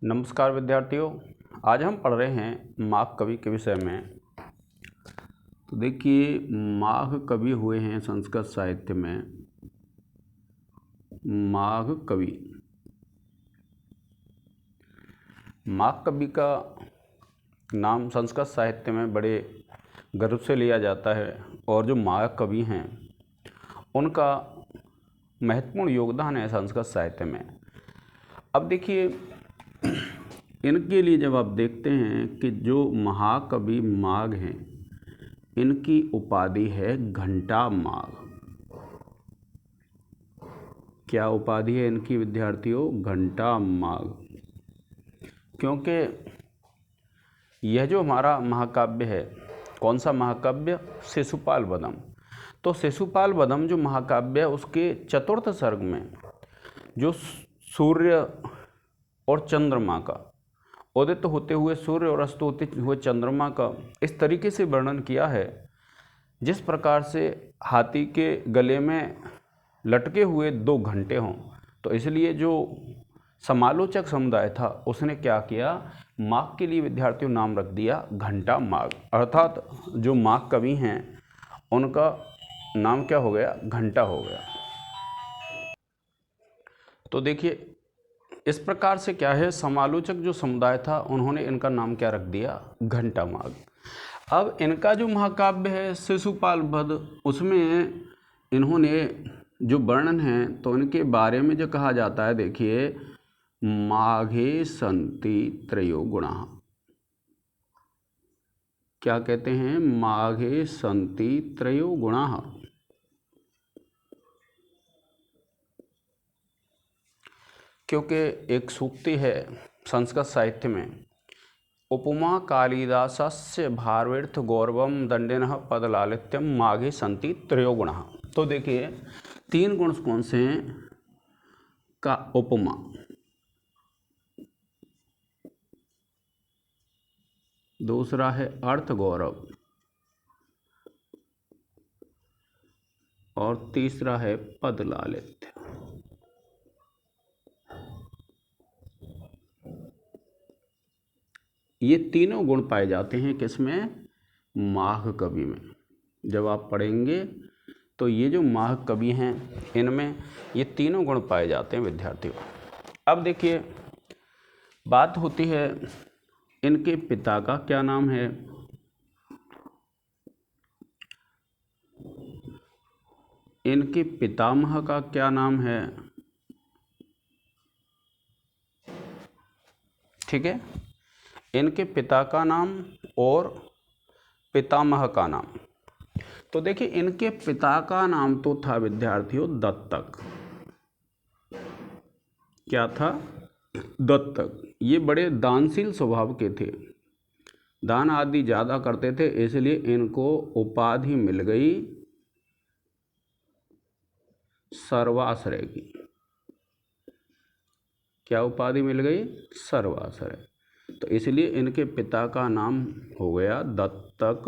नमस्कार विद्यार्थियों, आज हम पढ़ रहे हैं माघ कवि के विषय में। तो देखिए, माघ कवि हुए हैं संस्कृत साहित्य में माघ कवि। माघ कवि का नाम संस्कृत साहित्य में बड़े गर्व से लिया जाता है और जो माघ कवि हैं उनका महत्वपूर्ण योगदान है संस्कृत साहित्य में। अब देखिए, इनके लिए जब आप देखते हैं कि जो महाकवि माघ हैं, इनकी उपाधि है घंटा माघ। क्या उपाधि है इनकी विद्यार्थियों? घंटा माघ। क्योंकि यह जो हमारा महाकाव्य है, कौन सा महाकाव्य? शिशुपाल वधम। तो शिशुपाल वधम जो महाकाव्य है, उसके चतुर्थ सर्ग में जो सूर्य और चंद्रमा का, उदित होते हुए सूर्य और अस्त होते हुए चंद्रमा का इस तरीके से वर्णन किया है जिस प्रकार से हाथी के गले में लटके हुए 2 घंटे हों। तो इसलिए जो समालोचक समुदाय था उसने क्या किया, माघ के लिए विद्यार्थियों नाम रख दिया घंटा माघ। अर्थात जो माघ कवि हैं उनका नाम क्या हो गया? घंटा हो गया। तो देखिए, इस प्रकार से क्या है, समालोचक जो समुदाय था उन्होंने इनका नाम क्या रख दिया? घंटा माघ। अब इनका जो महाकाव्य है शिशुपाल वध, उसमें इन्होंने जो वर्णन है तो इनके बारे में जो कहा जाता है, देखिए, माघे सन्ति त्रयो गुणाः। क्या कहते हैं? माघे सन्ति त्रयो गुणाः। क्योंकि एक सूक्ति है संस्कृत साहित्य में, उपमा कालिदासस्य भारवीर्थ गौरवम दंडिनः पदलालित्यम माघे सन्ति त्रयो गुणाः। तो देखिए, 3 गुण कौन से हैं? का उपमा, दूसरा है अर्थ गौरव और तीसरा है पद लालित्य। ये तीनों गुण पाए जाते हैं किसमें? माघ कवि में। जब आप पढ़ेंगे तो ये जो माघ कवि हैं इनमें ये तीनों गुण पाए जाते हैं विद्यार्थियों। अब देखिए, बात होती है इनके पिता का क्या नाम है। इनके पितामह का क्या नाम है? ठीक है, इनके पिता का नाम और पितामह का नाम। तो देखिए, इनके पिता का नाम तो था विद्यार्थियों दत्तक। क्या था? दत्तक। ये बड़े दानशील स्वभाव के थे, दान आदि ज़्यादा करते थे, इसलिए इनको उपाधि मिल गई सर्वाश्रय की। क्या उपाधि मिल गई? सर्वाश्रय। तो इसलिए इनके पिता का नाम हो गया दत्तक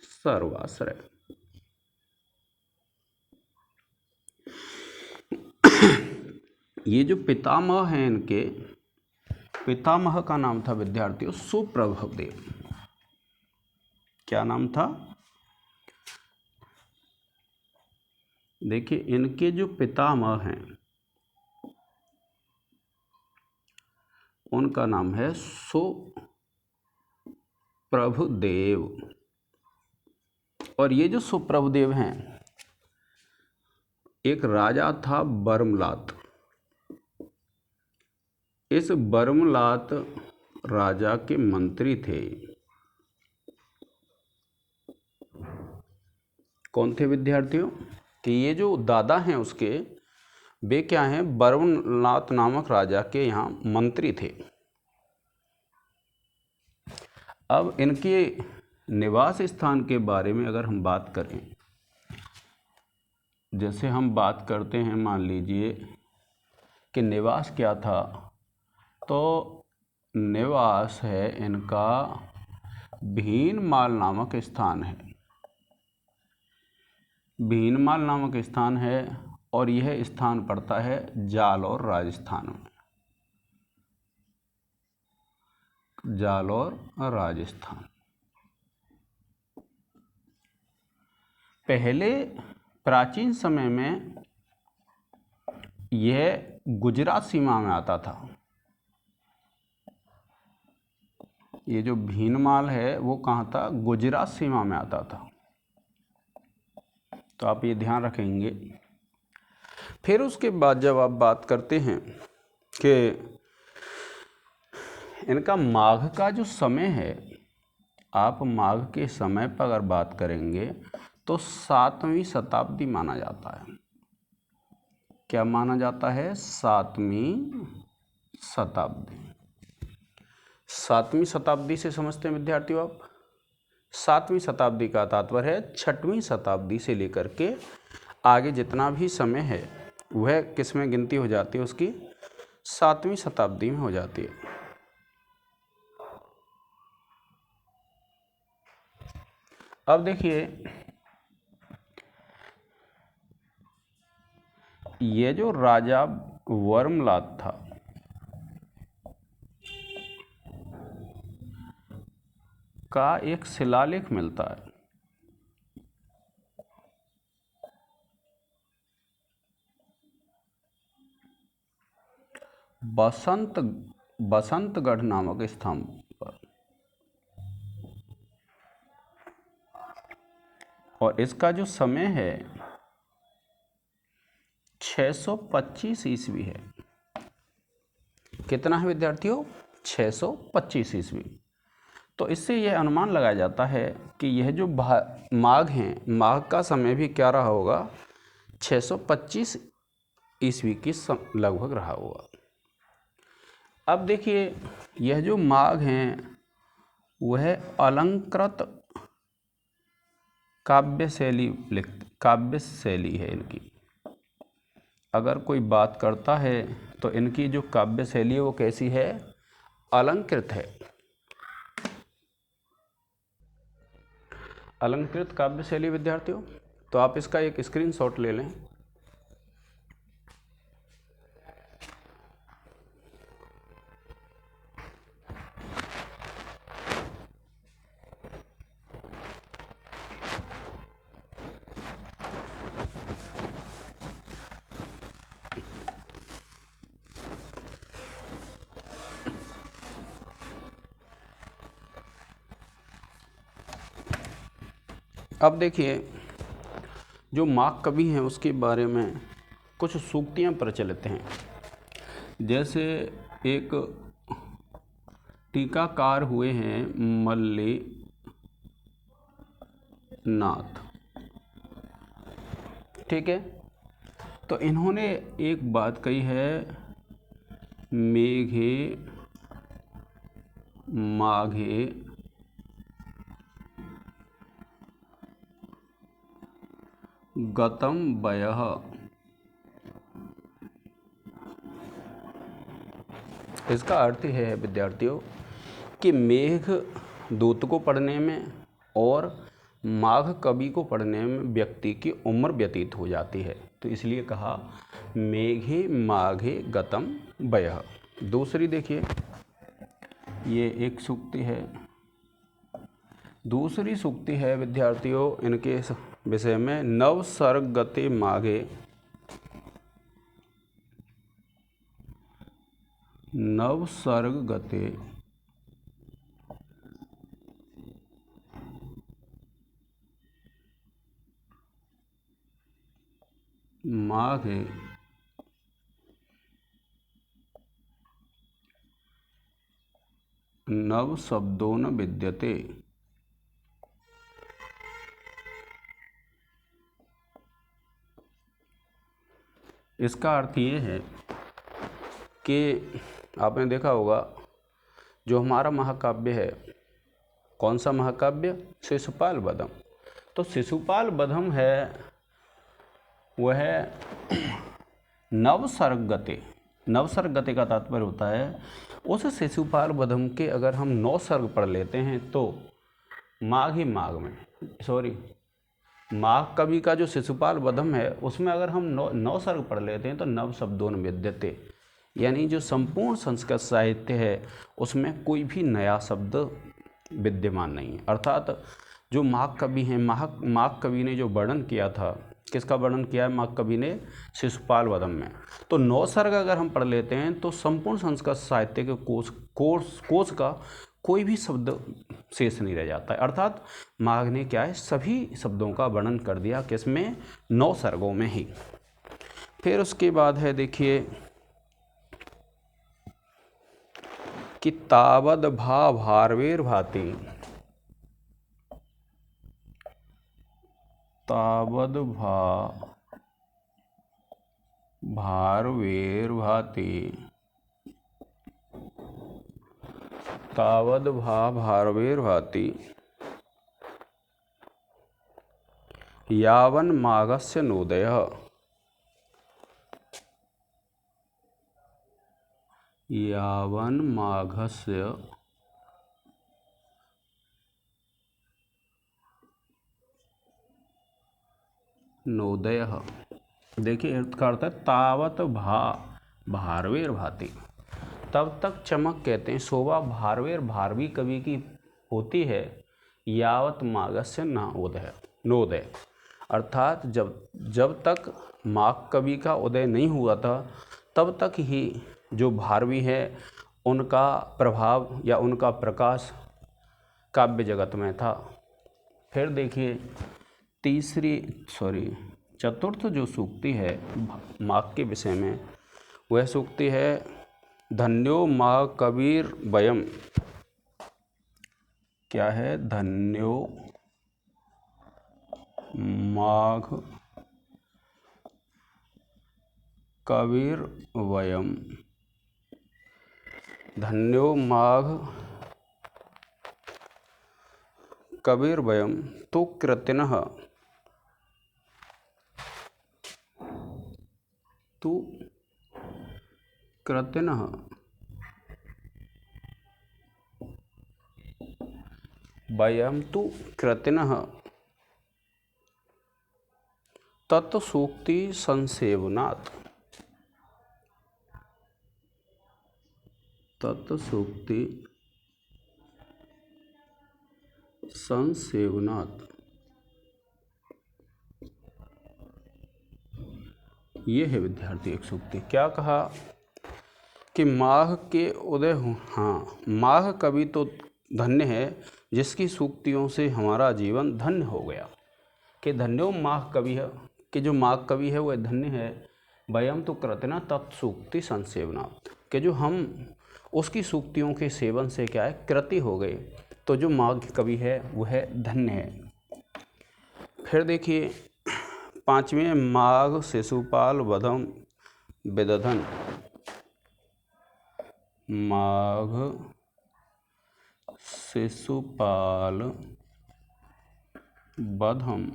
सर्वाश्रय। ये जो पितामह हैं, इनके पितामह का नाम था विद्यार्थियों सुप्रभदेव। क्या नाम था? देखिए, इनके जो पितामह हैं उनका नाम है सुप्रभदेव। और ये जो सुप्रभदेव हैं, एक राजा था बर्मलात। इस बर्मलात राजा के मंत्री थे। कौन थे विद्यार्थियों? कि ये जो दादा हैं उसके, वे क्या हैं? बर्मलात नामक राजा के यहाँ मंत्री थे। अब इनके निवास स्थान के बारे में अगर हम बात करें, जैसे हम बात करते हैं, मान लीजिए कि निवास क्या था, तो निवास है इनका भीनमाल नामक स्थान है। भीनमाल नामक स्थान है और यह स्थान पड़ता है जालौर राजस्थान में। जालौर राजस्थान। पहले प्राचीन समय में यह गुजरात सीमा में आता था। ये जो भीनमाल है वो कहाँ था? गुजरात सीमा में आता था। तो आप ये ध्यान रखेंगे। फिर उसके बाद जब आप बात करते हैं कि इनका माघ का जो समय है, आप माघ के समय पर अगर बात करेंगे तो 7वीं शताब्दी माना जाता है। क्या माना जाता है? 7वीं शताब्दी। 7वीं शताब्दी से समझते हैं विद्यार्थियों आप? 7वीं शताब्दी का तात्पर्य है 6वीं शताब्दी से लेकर के आगे जितना भी समय है वह किस में गिनती हो जाती है? उसकी 7वीं शताब्दी में हो जाती है। अब देखिए, ये जो राजा वर्मलाद था, का एक शिलालेख मिलता है। बसंतगढ़ नामक स्थान पर, और इसका जो समय है 625 ईस्वी है। कितना है विद्यार्थियों? 625 ईस्वी। तो इससे यह अनुमान लगाया जाता है कि यह जो माघ है, माघ का समय भी क्या रहा होगा? 625 ईस्वी की लगभग रहा होगा। अब देखिए, यह जो माघ हैं वह अलंकृत काव्य शैली है इनकी। अगर कोई बात करता है तो इनकी जो काव्य शैली है वो कैसी है? अलंकृत है। अलंकृत काव्य शैली विद्यार्थियों, तो आप इसका एक स्क्रीनशॉट ले लें। अब देखिए, जो माघ कवि हैं उसके बारे में कुछ सूक्तियाँ प्रचलित हैं। जैसे एक टीकाकार हुए हैं मल्लीनाथ, ठीक है। तो इन्होंने एक बात कही है, मेघे माघे गतम वयः। इसका अर्थ है विद्यार्थियों कि मेघ दूत को पढ़ने में और माघ कवि को पढ़ने में व्यक्ति की उम्र व्यतीत हो जाती है, तो इसलिए कहा मेघे माघे गतम वयः। दूसरी देखिए, ये एक सूक्ति है। दूसरी सूक्ति है विद्यार्थियों इनके विषय में, नव सर्ग गते माघे, नव सर्ग गते माघे नव शब्दों न विद्यते। इसका अर्थ ये है कि आपने देखा होगा जो हमारा महाकाव्य है, कौन सा महाकाव्य? शिशुपाल वधम। तो शिशुपाल वधम है वह नवसर्ग गते। नवसर्ग गते का तात्पर्य होता है उस शिशुपाल वधम के अगर हम 9 सर्ग पढ़ लेते हैं तो माघ कवि का जो शिशुपाल वधम है उसमें अगर हम 9 सर्ग पढ़ लेते हैं तो नव शब्दों न विद्यते, यानी जो संपूर्ण संस्कृत साहित्य है उसमें कोई भी नया शब्द विद्यमान नहीं है। अर्थात जो माघ कवि हैं, माघ कवि ने जो वर्णन किया था, किसका वर्णन किया है माघ कवि ने? शिशुपाल वधम में। तो 9 सर्ग अगर हम पढ़ लेते हैं तो संपूर्ण संस्कृत साहित्य के कोश का कोई भी शब्द शेष नहीं रह जाता है। अर्थात माघ ने क्या है, सभी शब्दों का वर्णन कर दिया, किसमें? 9 सर्गों में ही। फिर उसके बाद है देखिए कि तावद भा भारवेर भाति, तावद भा भारवेर भाति, तावद भा भारवेर भाति यावन माघस्य नोदयः, यावन माघस्य नोदयः। देखिए अर्थ का अर्थ है तावत भा भारवेर भाति, तब तक चमक कहते हैं शोभा भारवेर भारवी कवि की होती है, यावत माघस्य नोदय। अर्थात जब तक माघ कवि का उदय नहीं हुआ था तब तक ही जो भारवी है उनका प्रभाव या उनका प्रकाश काव्य जगत में था। फिर देखिए चतुर्थ जो सूक्ति है माघ के विषय में, वह सूक्ति है धन्यो माघ कबीर वयम। क्या है? धन्यो माघ कबीर वयम, धन्यो माघ कबीर वयम तो कृतिनः, तो कृतिनः वयम तो कृतिनः तत्सूक्ति संसेवनात्, तत्सूक्ति संसेवनात्। ये है विद्यार्थी एक सूक्ति। क्या कहा कि माघ के उदय हो, हाँ, माघ कवि तो धन्य है जिसकी सूक्तियों से हमारा जीवन धन्य हो गया, कि धन्यो माघ कवि है, कि जो माघ कवि है वह धन्य है। वयम तो कृतना तत्सूक्ति संसेवनात्, कि जो हम उसकी सूक्तियों के सेवन से क्या है, कृति हो गए, तो जो माघ कवि है वह धन्य है। फिर देखिए 5वें माघ शिशुपाल वधम विदधन, माघ शिशुपाल वधम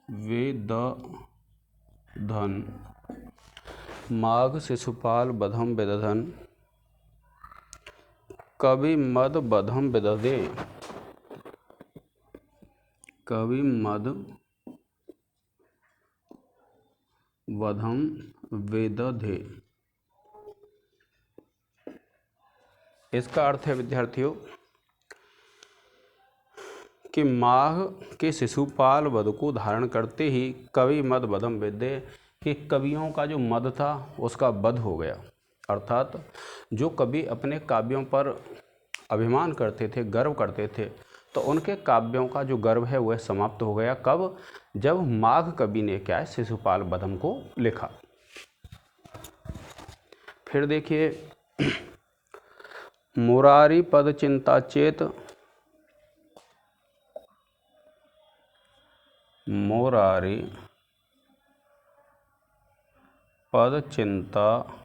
विदधन, माघ शिशुपाल वधम विदधन कवि मद वधम विदधे, कवि मद वधम विदधे। इसका अर्थ है विद्यार्थियों कि माघ के शिशुपाल वध को धारण करते ही कवि मद वधम विदधे, कि कवियों का जो मद था उसका वध हो गया। अर्थात जो कवि अपने काव्यों पर अभिमान करते थे, गर्व करते थे, तो उनके काव्यों का जो गर्व है वह समाप्त हो गया। कब? जब माघ कवि ने क्या है, शिशुपाल वधम को लिखा। फिर देखिए मुरारी पद चिंता चेत, मुरारी पद चिंता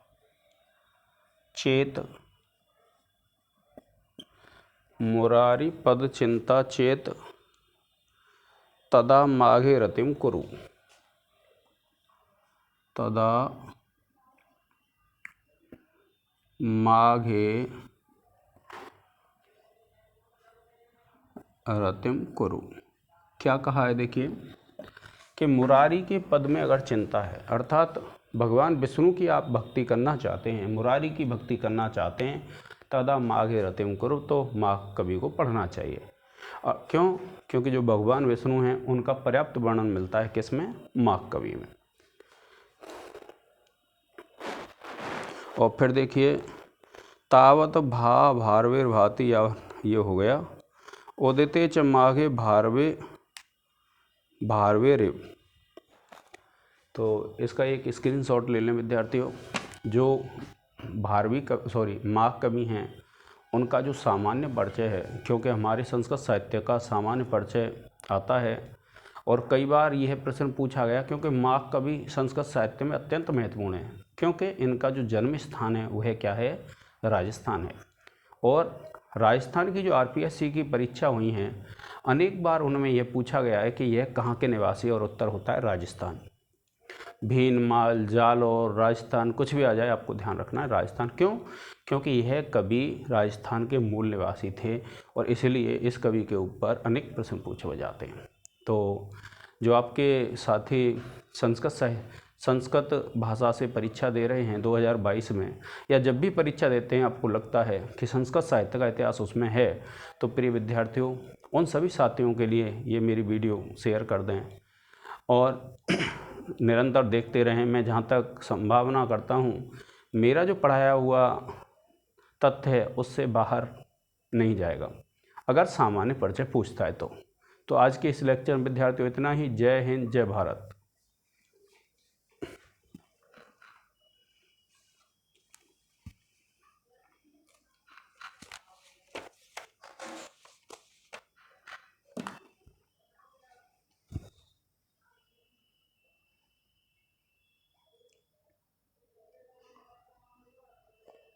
चेत, मुरारी पद चिंता चेत तदा माघे रतिम कुरु, तदा माघे रतिम कुरु। क्या कहा है देखिए कि मुरारी के पद में अगर चिंता है, अर्थात भगवान विष्णु की आप भक्ति करना चाहते हैं, मुरारी की भक्ति करना चाहते हैं, तदा माघे रतिम कुरु, तो माघ कवि को पढ़ना चाहिए। क्यों? क्योंकि जो भगवान विष्णु हैं उनका पर्याप्त वर्णन मिलता है किसमें? माघ कवि में। और फिर देखिए, तावत भा भारवेर भाति, या ये हो गया, उदिते च माघे भारवे भारवे रे। तो इसका एक स्क्रीनशॉट ले लें विद्यार्थियों। जो माघ कवि हैं उनका जो सामान्य परिचय है, क्योंकि हमारे संस्कृत साहित्य का सामान्य परिचय आता है और कई बार यह प्रश्न पूछा गया, क्योंकि माघ कवि संस्कृत साहित्य में अत्यंत महत्वपूर्ण है, क्योंकि इनका जो जन्म स्थान है वह क्या है? राजस्थान है। और राजस्थान की जो आरपीएससी की परीक्षा हुई हैं, अनेक बार उनमें यह पूछा गया है कि यह कहाँ के निवासी, और उत्तर होता है राजस्थान। भीन, माल, जालौर, राजस्थान, कुछ भी आ जाए, आपको ध्यान रखना है राजस्थान। क्यों? क्योंकि यह कवि राजस्थान के मूल निवासी थे और इसलिए इस कवि के ऊपर अनेक प्रश्न पूछे जाते हैं। तो जो आपके साथी संस्कृत भाषा से परीक्षा दे रहे हैं 2022 में, या जब भी परीक्षा देते हैं आपको लगता है कि संस्कृत साहित्य का इतिहास उसमें है, तो प्रिय विद्यार्थियों, उन सभी साथियों के लिए ये मेरी वीडियो शेयर कर दें और निरंतर देखते रहें। मैं जहाँ तक संभावना करता हूँ, मेरा जो पढ़ाया हुआ तथ्य है उससे बाहर नहीं जाएगा, अगर सामान्य परिचय पूछता है तो। आज के इस लेक्चर में विद्यार्थियों इतना ही। जय हिंद, जय भारत।